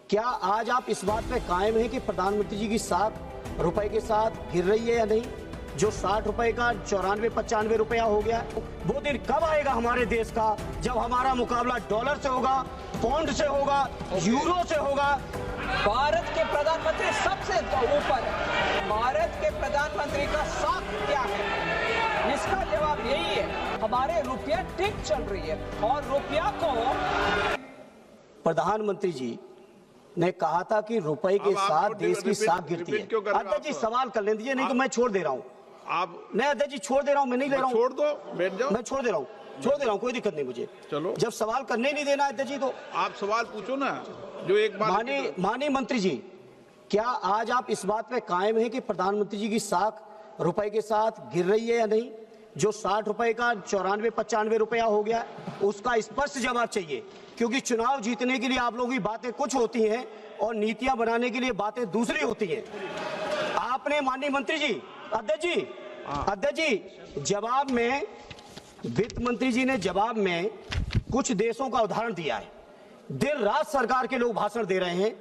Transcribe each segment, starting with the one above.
क्या आज आप इस बात पे कायम हैं कि प्रधानमंत्री जी की साख रुपए के साथ गिर रही है या नहीं? जो 60 रुपए का 94-95 रुपया हो गया, वो दिन कब आएगा हमारे देश का जब हमारा मुकाबला डॉलर से होगा, पाउंड से होगा, यूरो से होगा? भारत के प्रधानमंत्री सबसे ऊपर है। भारत के प्रधानमंत्री का साख क्या है? इसका जवाब यही है, हमारे रुपया ठीक चल रही है और रुपया को प्रधानमंत्री जी ने कहा था कि रुपए के साथ देश की साख गिरती है। अध्यक्ष जी सवाल कर लें दीजिए, नहीं तो मैं छोड़ दे रहा हूँ। आप नहीं अध्यक्ष जी छोड़ दे रहा हूँ, मैं नहीं ले रहा हूँ। छोड़ दो, बैठ जाओ। मैं छोड़ दे रहा हूँ, कोई दिक्कत नहीं मुझे। चलो, जब सवाल करने नहीं देना अध्यक्ष जी तो आप सवाल पूछो ना। जो एक बार माननीय मंत्री जी, क्या आज आप इस बात पे कायम हैं कि प्रधानमंत्री जी की साख रुपए के साथ गिर रही है या नहीं? जो 60 रुपए का 94-95 रुपया हो गया, उसका स्पष्ट जवाब चाहिए, क्योंकि चुनाव जीतने के लिए आप लोगों की बातें कुछ होती हैं और नीतियां बनाने के लिए बातें दूसरी होती हैं। आपने माननीय मंत्री जी, अध्यक्ष जी जवाब में, वित्त मंत्री जी ने जवाब में कुछ देशों का उदाहरण दिया है। दिन रात सरकार के लोग भाषण दे रहे हैं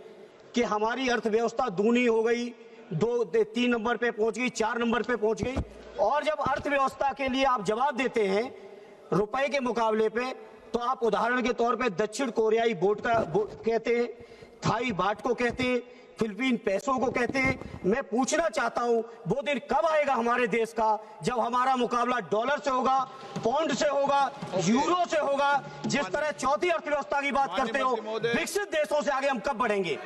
कि हमारी अर्थव्यवस्था दूनी हो गई, 2-3 नंबर पे पहुंच गई, 4 नंबर पे पहुंच गई। और जब अर्थव्यवस्था के लिए आप जवाब देते हैं रुपए के मुकाबले पे, तो आप उदाहरण के तौर पे दक्षिण कोरियाई बोट कहते हैं, थाई बाट को कहते हैं, फिलीपीन पैसों को कहते हैं। मैं पूछना चाहता हूं, वो दिन कब आएगा हमारे देश का जब हमारा मुकाबला डॉलर से होगा, पाउंड से होगा, यूरो से होगा? जिस तरह चौथी अर्थव्यवस्था की बात करते हो, विकसित देशों से आगे हम कब बढ़ेंगे?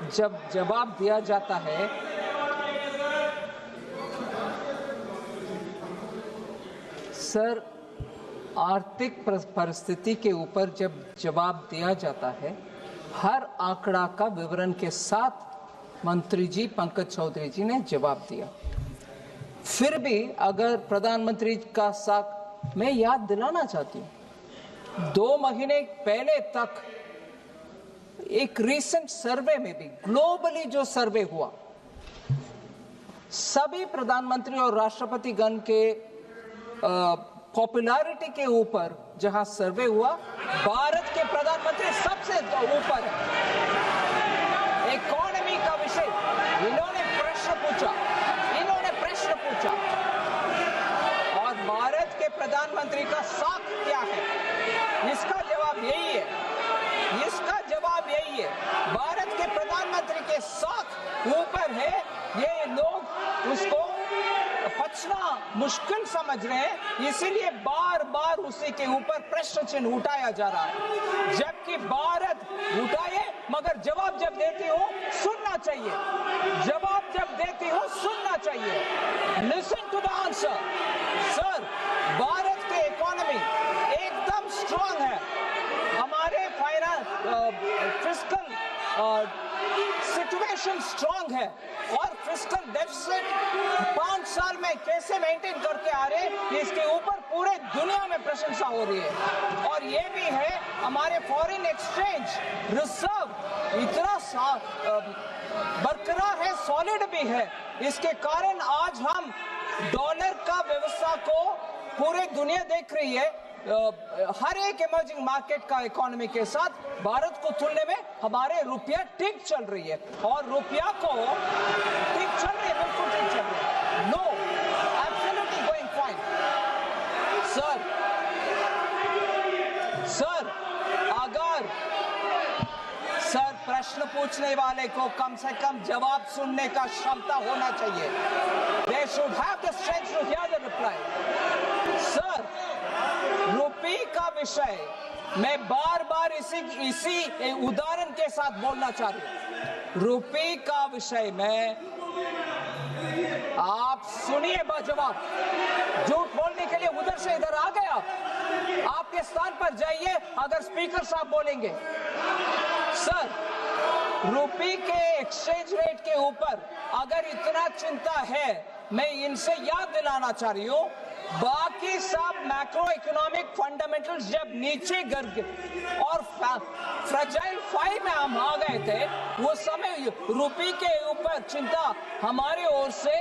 जब जवाब दिया जाता है, सर, आर्थिक परिस्थिति के ऊपर जब जवाब दिया जाता है, हर आंकड़ा का विवरण के साथ मंत्री जी पंकज चौधरी जी ने जवाब दिया। फिर भी अगर प्रधानमंत्री का साख, मैं याद दिलाना चाहती हूँ, 2 महीने पहले तक एक रीसेंट सर्वे में भी, ग्लोबली जो सर्वे हुआ, सभी प्रधानमंत्री और राष्ट्रपति गण के पॉपुलैरिटी के ऊपर जहां सर्वे हुआ, भारत के प्रधानमंत्री सबसे ऊपर है। इकोनॉमी का विषय इन्होंने प्रश्न पूछा और भारत के प्रधानमंत्री का साख क्या है? इसका जवाब यही है, भारत के प्रधानमंत्री के साख ऊपर है। ये लोग उसको पचना मुश्किल समझ रहे हैं, इसीलिए बार बार उसी के ऊपर प्रश्न चिन्ह उठाया जा रहा है। जबकि भारत उठाए, मगर जवाब जब देती हो सुनना चाहिए। Listen to the answer. Sir, Bharat के इकोनॉमी एकदम स्ट्रांग है, हमारे फिस्कल सिचुएशन स्ट्रांग है और फिस्कल डेफिसिट 5 साल में कैसे मेंटेन करके आ रहे, इसके ऊपर पूरे दुनिया में प्रशंसा हो रही है। और ये भी है, हमारे फॉरेन एक्सचेंज रिजर्व इतना बरकरार है, सॉलिड भी है। इसके कारण आज हम डॉलर का व्यवस्था को पूरे दुनिया देख रही है। हर एक इमर्जिंग मार्केट का इकोनॉमी के साथ भारत को तुलने में हमारे रुपया ठीक चल रही है और रुपया को ठीक चल रही है, बिल्कुल ठीक चल रही है। No, absolutely going fine. Sir, अगर प्रश्न पूछने वाले को कम से कम जवाब सुनने का क्षमता होना चाहिए। They should have the strength to hear the reply. Sir, रुपये का विषय मैं बार बार इसी उदाहरण के साथ बोलना चाह रही हूँ। रुपये का विषय में आप सुनिए जवाब। झूठ बोलने के लिए उधर से इधर आ गए आपके स्थान पर जाइए अगर स्पीकर साहब बोलेंगे। सर, रुपये के एक्सचेंज रेट के ऊपर अगर इतना चिंता है, मैं इनसे याद दिलाना चाह रही हूँ, बाकी सब मैक्रो इकोनॉमिक फंडामेंटल्स जब नीचे गिर गए और फ्रेजाइल 5 में हम आ गए थे, वो समय रुपये के ऊपर चिंता हमारे ओर से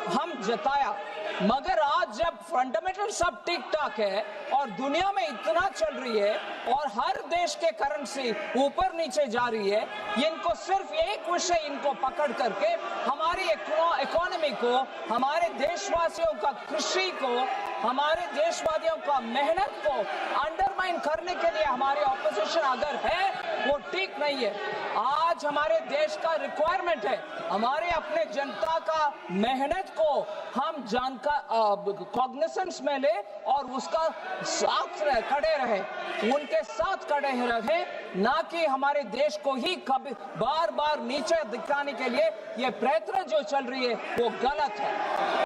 हम जताया, मगर आज जब फंडामेंटल सब ठीक ठाक है और दुनिया में इतना चल रही है और हर देश के करेंसी ऊपर नीचे जा रही है, इनको सिर्फ एक विषय इनको पकड़ करके हमारी इकोनॉमी को, हमारे देशवासियों का कृषि को, हमारे देशवासियों का मेहनत को अंडरमाइन करने के लिए हमारी ऑपोजिशन अगर है वो ठीक नहीं है। आज हमारे देश का रिक्वायरमेंट है हमारे अपने जनता का मेहनत को हम कॉग्निसेंस में ले और उसका साथ खड़े रहे, उनके साथ खड़े रहे, ना कि हमारे देश को ही कभी बार बार नीचे दिखाने के लिए ये प्रयत्न जो चल रही है वो गलत है।